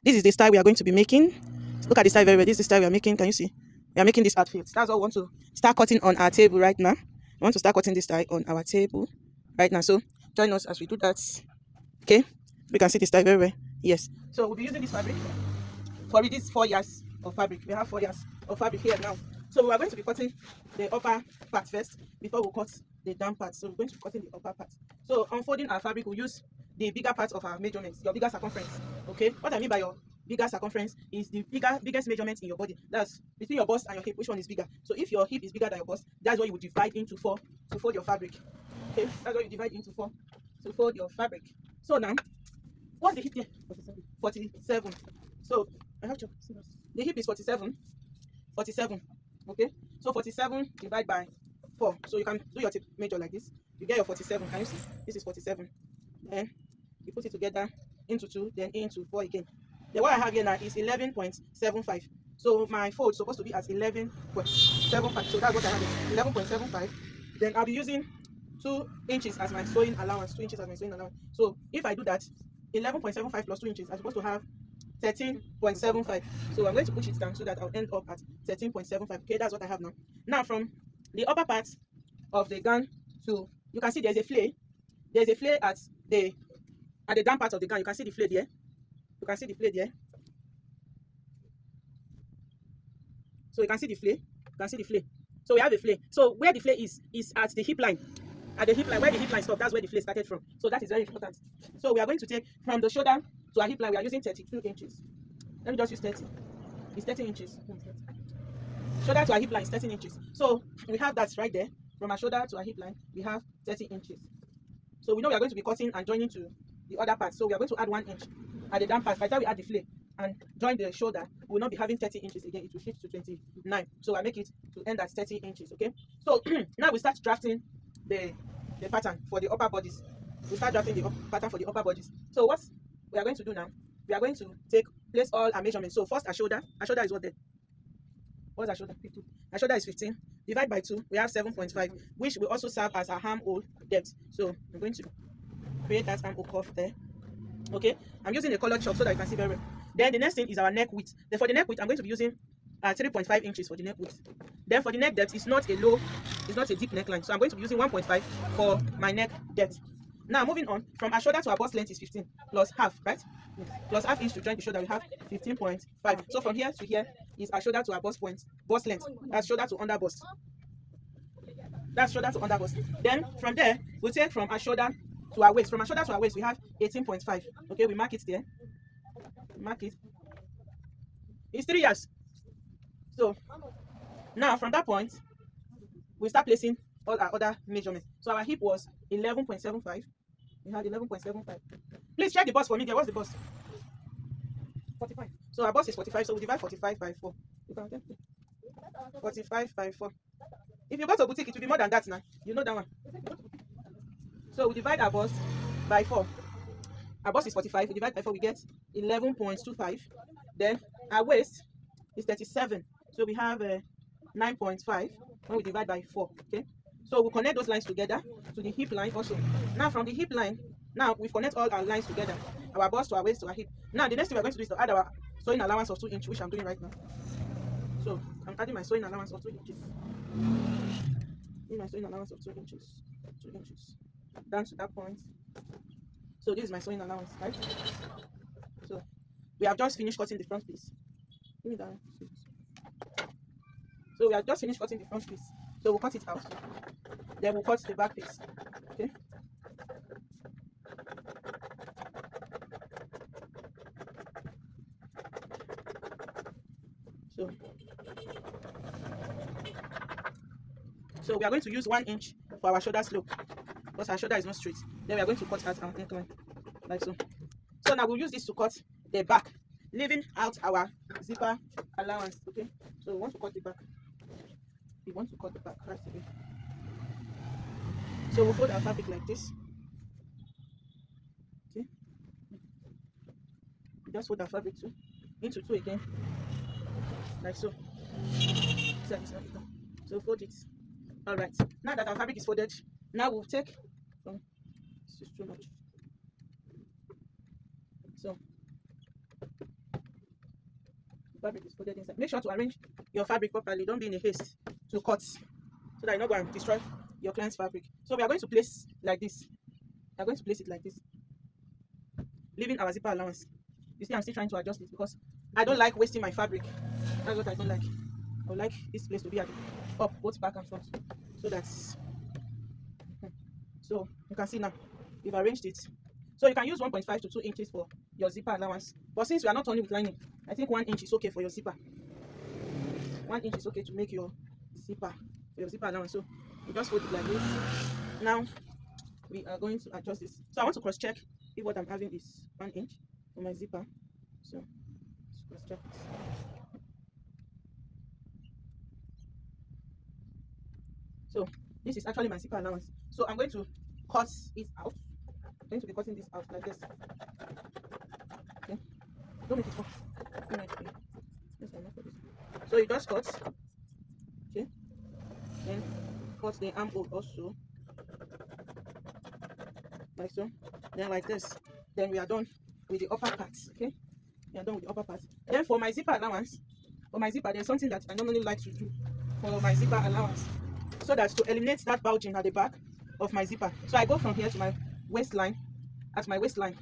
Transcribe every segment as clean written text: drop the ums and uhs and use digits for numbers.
This is the style we are going to be making. Look at the style very well. This is the style we are making. Can you see? We are making this outfit. That's what we want to start cutting on our table right now. We want to start cutting this style on our table right now. So join us as we do that. Okay, we can see the style very well. Yes. So we'll be using this fabric for these 4 yards of fabric. We have 4 yards of fabric here now. So we are going to be cutting the upper part first before we cut the down part. So we're going to be cutting the upper part. So unfolding our fabric, we'll use the bigger part of our measurements, your bigger circumference. Okay, what I mean by your bigger circumference is the biggest measurement in your body. That's between your bust and your hip. Which one is bigger? So if your hip is bigger than your bust, that's what you would divide into 4 to fold your fabric. Okay, that's what you divide into 4 to fold your fabric. So now, what's the hip here? 47. So I have to. The hip is 47. 47. Okay, so 47 divided by 4. So you can do your tape measure like this. You get your 47. Can you see? This is 47. Then you put it together into 2, then into 4 again. Then what I have here now is 11.75. So my fold is supposed to be at 11.75. So that's what I have, 11.75. Then I'll be using 2 inches as my sewing allowance. 2 inches as my sewing allowance. So if I do that, 11.75 plus 2 inches, I'm supposed to have 13.75. So I'm going to push it down so that I'll end up at 13.75. Okay, that's what I have now. Now from the upper part of the gown to, you can see there's a flare. There's a flare at the down part of the gown. You can see the flare there. You can see the flare there. So you can see the flare. You can see the flare. So we have a flare. So where the flare is at the hip line. At the hip line, where the hip line stopped, that's where the flare started from. So that is very important. So we are going to take from the shoulder to our hip line. We are using 32 inches. Let me just use 30. It's 30 inches. Shoulder to our hip line is 13 inches. So we have that right there. From our shoulder to our hip line, we have 30 inches. So we know we are going to be cutting and joining to the other part. So we are going to add 1 inch at the down part. By the time we add the flare and join the shoulder, we will not be having 30 inches again. It will shift to 29. So I make it to end at 30 inches. Okay. So now we start drafting the pattern for the upper bodies. We start drafting the pattern for the upper bodies. So what we are going to do now, we are going to place all our measurements. So first our shoulder. Our shoulder is what then? What's our shoulder? 15. Our shoulder is 15. Divide by 2, we have 7.5, which will also serve as our armhole depth. So I'm going to create that armhole curve there. Okay, I'm using a color chalk so that you can see very well. Then the next thing is our neck width. Then for the neck width, I'm going to be using 3.5 inches for the neck width. Then for the neck depth, it's not a deep neckline. So I'm going to be using 1.5 for my neck depth. Now moving on, from our shoulder to our bust length is 15 plus half, right? Plus half inch to join the shoulder, we have 15.5. So from here to here is our shoulder to our bust length. That's shoulder to under bust. That's shoulder to under bust. Then from there, we'll take from our shoulder to our waist. From our shoulder to our waist, we have 18.5. Okay, we mark it there. Mark it. It's 3 years. So now from that point, we start placing all our other measurements. So our hip was 11.75. We had 11.75. Please check the bust for me there. What's the bust? 45. So our bust is 45. So we divide 45 by 4. You can take 45 by 4. If you go to boutique, it will be more than that now. You know that one. So we divide our bust by 4. Our bust is 45. We divide by 4, we get 11.25. Then our waist is 37. So we have 9.5 when we divide by 4. Okay. So we'll connect those lines together to the hip line also. Now from the hip line, now we connect all our lines together. Our bust to our waist to our hip. Now the next thing we're going to do is to add our sewing allowance of 2 inches, which I'm doing right now. So I'm adding my sewing allowance of 2 inches. My sewing allowance of 2 inches. 2 inches. Down to that point. So this is my sewing allowance, right? So we have just finished cutting the front piece. Give me that. So we have just finished cutting the front piece. So we'll cut it out. Then we'll cut the back piece. Okay. So we are going to use 1 inch for our shoulder slope because our shoulder is not straight. Then we are going to cut out our neckline like so. So now we'll use this to cut the back, leaving out our zipper allowance. Okay. So we want to cut the back. We want to cut the back right away. So we'll fold our fabric like this. Okay. We just fold our fabric into 2 again, like so. So fold it. All right. Now that our fabric is folded, now we'll take. This is too much. So The fabric is folded inside. Make sure to arrange your fabric properly. Don't be in a haste to cut, so that you're not going to destroy your client's fabric. So we are going to place like this. We are going to place it like this, leaving our zipper allowance. You see, I'm still trying to adjust it because I don't like wasting my fabric. That's what I don't like. I would like this place to be at the up, both back and front, so that's so you can see now we've arranged it. So you can use 1.5 to 2 inches for your zipper allowance, but since we are not turning with lining, I think 1 inch is okay for your zipper. 1 inch is okay to make your zipper allowance. So you just fold it like this. Now we are going to adjust this. So I want to cross check if what I'm having is 1 inch for my zipper. So let's cross check this. So this is actually my zipper allowance. So I'm going to cut it out. I'm going to be cutting this out like this. Okay. Don't make it fall. So you just cut. Okay. Then cut the armhole also. Like so. Then like this. Then we are done with the upper part. Okay. We are done with the upper part. Then for my zipper allowance, there's something that I normally like to do for my zipper allowance, so that to eliminate that bulging at the back of my zipper. So I go from here to my waistline. At my waistline,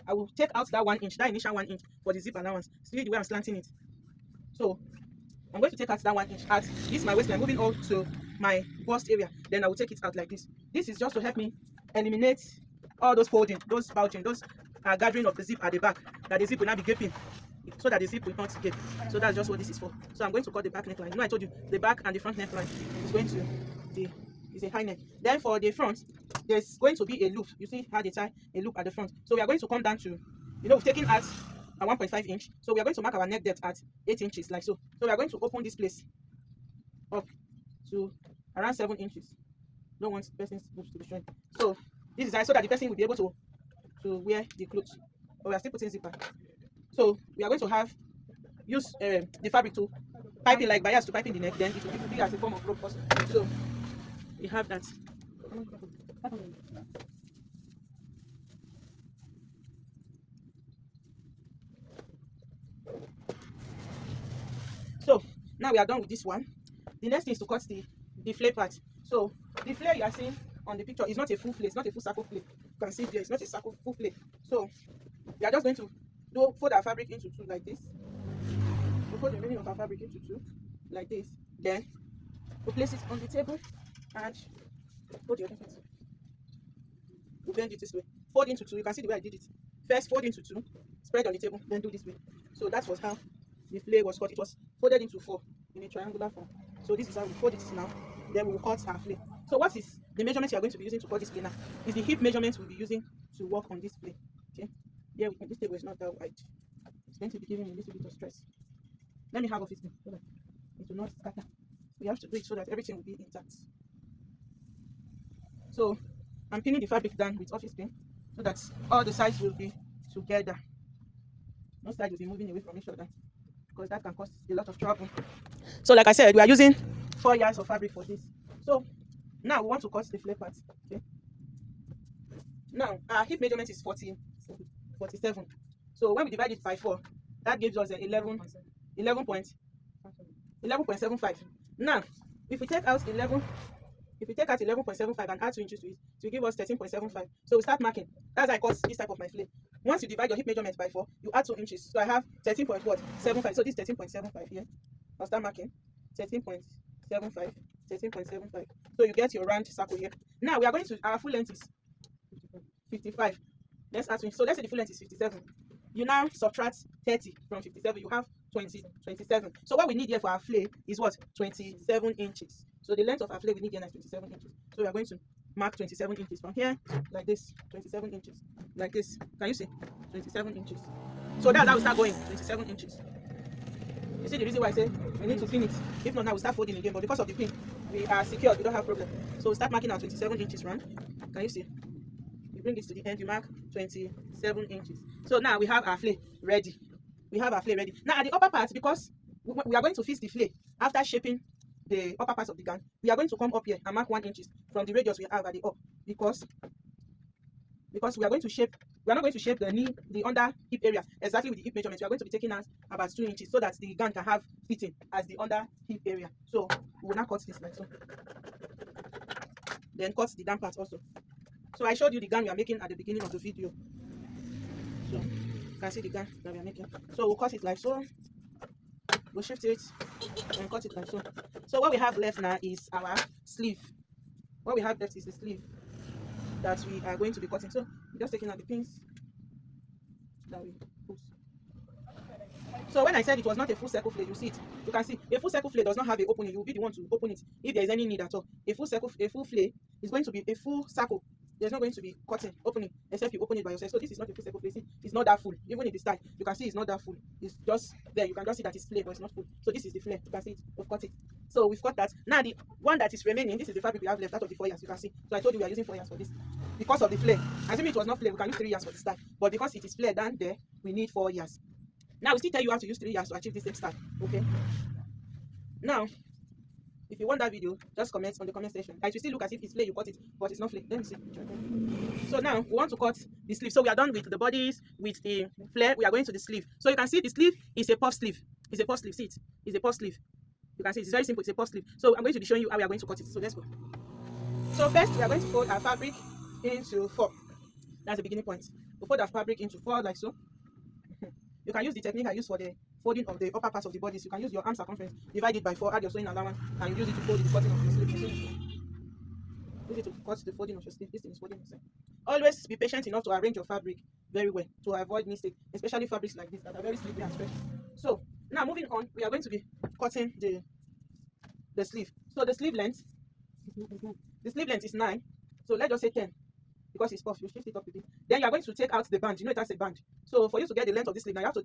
I will take out that 1 inch, that initial 1 inch for the zip allowance. See the way I'm slanting it. So I'm going to take out that 1 inch at this my waistline, moving all to my bust area. Then I will take it out like this. This is just to help me eliminate all those folding, those bulging, those gathering of the zip at the back, that the zip will not be gaping, so that the zip will not gape. So that's just what this is for. So I'm going to cut the back neckline. You know, I told you the back and the front neckline is going to be a high neck. Then for the front, there's going to be a loop. You see how they tie a loop at the front. So we are going to come down to, you know, we've taken out a 1.5 inch. So we are going to mark our neck depth at 8 inches, like so. So we are going to open this place up to around 7 inches. Don't want the person's boobs to be showing. So this is so that the person will be able to wear the clothes. But we are still putting zipper. So we are going to use the fabric to pipe it like bias to pipe in the neck. Then it will be as a form of rope also. So we have that. So now we are done with this one. The next thing is to cut the flare part. So the flare you are seeing on the picture is not a full flare, it's not a full circle flare. You can see there, it's not a full flare. So we are just going to fold our fabric into two like this. We'll fold the remaining of our fabric into two like this. Then we'll place it on the table and fold the other part. We'll bend it this way. Fold into two. You can see the way I did it. First fold into two, spread on the table, then do this way. So that was how the flare was cut. It was folded into 4 in a triangular form. So this is how we fold it now. Then we will cut our flare. So what is the measurement you are going to be using to cut this flare now? Is the hip measurement we'll be using to work on this flare. Okay. Here with me. This table is not that wide. It's going to be giving me a little bit of stress. Let me have off it so that it will not scatter. We have to do it so that everything will be intact. So I'm pinning the fabric down with office pin so that all the sides will be together. No side will be moving away from each other, because that can cause a lot of trouble. So like I said, we are using 4 yards of fabric for this. So now we want to cut the flare part. Okay. Now our hip measurement is 47. So when we divide it by 4, that gives us 11.75. Now if we take out 11.75 and add 2 inches to it, it will give us 13.75. So we start marking. That's how I cut this type of my flare. Once you divide your hip measurement by 4, you add 2 inches. So I have 13.75. So this is 13.75 here. I'll start marking 13.75. So you get your round circle here. Now we are going to, our full length is 55. Let's add 20. So let's say the full length is 57. You now subtract 30 from 57. You have 27. So what we need here for our flare is what? 27 inches. So the length of our flare we need here is 27 inches. So we are going to mark 27 inches from here, like this. 27 inches, like this. Can you see? 27 inches. So that's how we start going. 27 inches. You see the reason why I say we need to pin it. If not, now we start folding again. But because of the pin, we are secured. We don't have problem. So we start marking our 27 inches round. Can you see? You bring it to the end. You mark 27 inches. So now we have our flare ready. Now at the upper part, because we are going to fix the flare after shaping the upper part of the gown, we are going to come up here and mark 1 inch from the radius we have at the up, because we are going to shape we are not going to shape the knee, the under hip area exactly with the hip measurement. We are going to be taking out about 2 inches so that the gown can have fitting as the under hip area. So we will now cut this like so. Then cut the down part also. So I showed you the gown we are making at the beginning of the video. So you can see the gown that we are making. So we'll cut it like so. We'll shift it and cut it like so. So what we have left now is our sleeve. What we have left is the sleeve that we are going to be cutting. So we're just taking out the pins that we put. So when I said it was not a full circle flay, you see it. You can see a full circle flay does not have an opening. You will be the one to open it if there is any need at all. A full flay is going to be a full circle. There's not going to be cutting, opening, except you open it by yourself. So this is not a full circle flay. See, it's not that full. Even in the style, you can see it's not that full. It's just there. You can just see that it's flay, but it's not full. So this is the flay. You can see it. We've cut it. So we've cut that. Now the one that is remaining, this is the fabric we have left out of the 4 yards. You can see. So I told you we are using 4 yards for this. Because of the flay. Assuming it was not flay, we can use 3 yards for the style. But because it is flay down there, we need 4 yards. Now we still tell you how to use 3 yards to achieve the same style. Okay. Now, if you want that video, just comment on the comment section. It will still look as if it's flay, you cut it, but it's not flay. Let me see. So now we want to cut the sleeve. So we are done with the bodies, with the flare. We are going to the sleeve. So you can see the sleeve is a puff sleeve. It's a puff sleeve. See it? It's a puff sleeve. You can see it's very simple. It's a puff sleeve. So I'm going to be showing you how we are going to cut it. So let's go. So first, we are going to fold our fabric into 4. That's the beginning point. We fold our fabric into 4 like so. You can use the technique I use for the folding of the upper parts of the bodies. You can use your arm circumference, divide it by 4, add your sewing allowance, and you use it to fold the cutting of your sleeve. Use it to cut the folding of your sleeve. This thing is folding itself. Always be patient enough to arrange your fabric very well to avoid mistake, especially fabrics like this that are very slippery and stretchy. So now moving on, we are going to be cutting the sleeve. So the sleeve length is 9. So let's just say 10. Because it's puff, you shift it up a bit. Then you are going to take out the band. You know it has a band. So for you to get the length of this sleeve, now you have to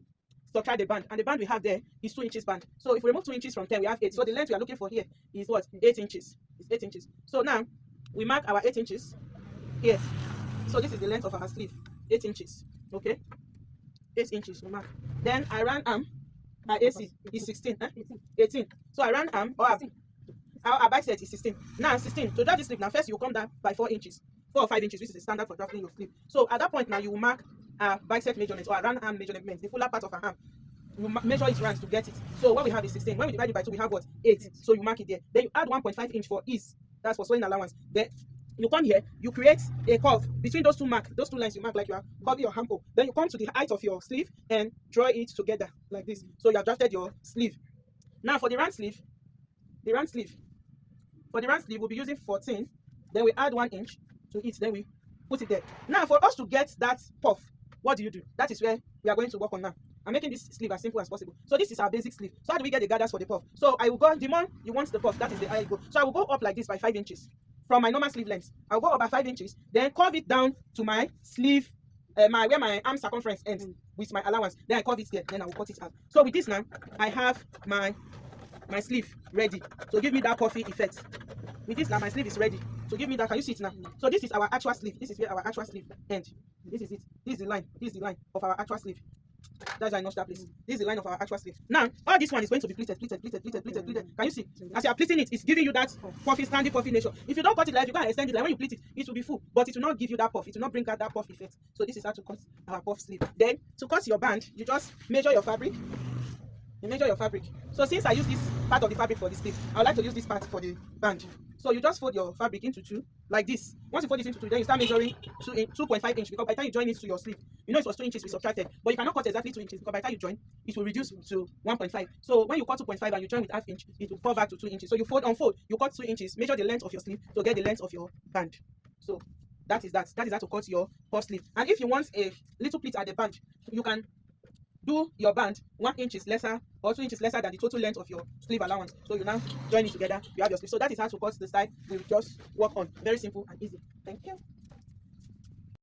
subtract the band. And the band we have there is 2 inches band. So if we remove 2 inches from 10, we have 8. So the length we are looking for here is what? 8 inches. It's 8 inches. So now we mark our 8 inches here. So this is the length of our sleeve. 8 inches. Okay? 8 inches we mark. Then I run arm. Our AC is 16. 18. So I run arm or our bicep is 16. Now 16. To draw this sleeve, now first you come down by 4 inches. 4 or 5 inches, which is the standard for drafting your sleeve. So at that point now, you will mark a bicep measurement or a round arm measurement, the fuller part of our arm. You measure its rounds to get it. So what we have is 16. When we divide it by 2, we have what? 8. So you mark it there. Then you add 1.5 inch for ease. That's for sewing allowance. Then you come here, you create a curve between those two lines you mark like you are curving your hamper. Then you come to the height of your sleeve and draw it together like this. So you have drafted your sleeve. Now for the round sleeve, we'll be using 14. Then we add 1 inch to it, then we put it there. Now for us to get that puff, what do? That is where we are going to work on now. I'm making this sleeve as simple as possible. So this is our basic sleeve. So how do we get the gathers for the puff? So I will go, the more you want the puff, that is the higher you go. So I will go up like this by 5 inches from my normal sleeve length. I'll go up by 5 inches, then curve it down to my sleeve, where my arm circumference ends with my allowance. Then I curve it there, then I will cut it out. So with this now, I have my sleeve ready to give me that puffy effect. With this now, my sleeve is ready to give me that. Can you see it now? So this is our actual sleeve. This is where our actual sleeve ends. This is it. This is the line. This is the line of our actual sleeve. That's why I notched that place. This is the line of our actual sleeve. Now, all this one is going to be pleated. Can you see? As you are pleating it, it's giving you that puffy, standing puffy nature. If you don't cut it like you can extend it, like when you pleat it, it will be full, but it will not give you that puff. It will not bring out that puff effect. So this is how to cut our puff sleeve. Then to cut your band, you just measure your fabric. So since I use this part of the fabric for the sleeve, I would like to use this part for the band. So you just fold your fabric into 2 like this. Once you fold it into 2, then you start measuring 2.5 inch, because by the time you join it to your sleeve, you know it was 2 inches we subtracted, but you cannot cut exactly 2 inches because by the time you join, it will reduce to 1.5. So when you cut 2.5 and you join with half inch, it will fall back to 2 inches. So you fold, unfold, you cut 2 inches, measure the length of your sleeve to get the length of your band. So that is how to cut your puff sleeve. And if you want a little pleat at the band, you can do your band 1 inch lesser or 2 inches lesser than the total length of your sleeve allowance. So you now join it together, you have your sleeve. So that is how to cut the style we just work on. Very simple and easy. Thank you.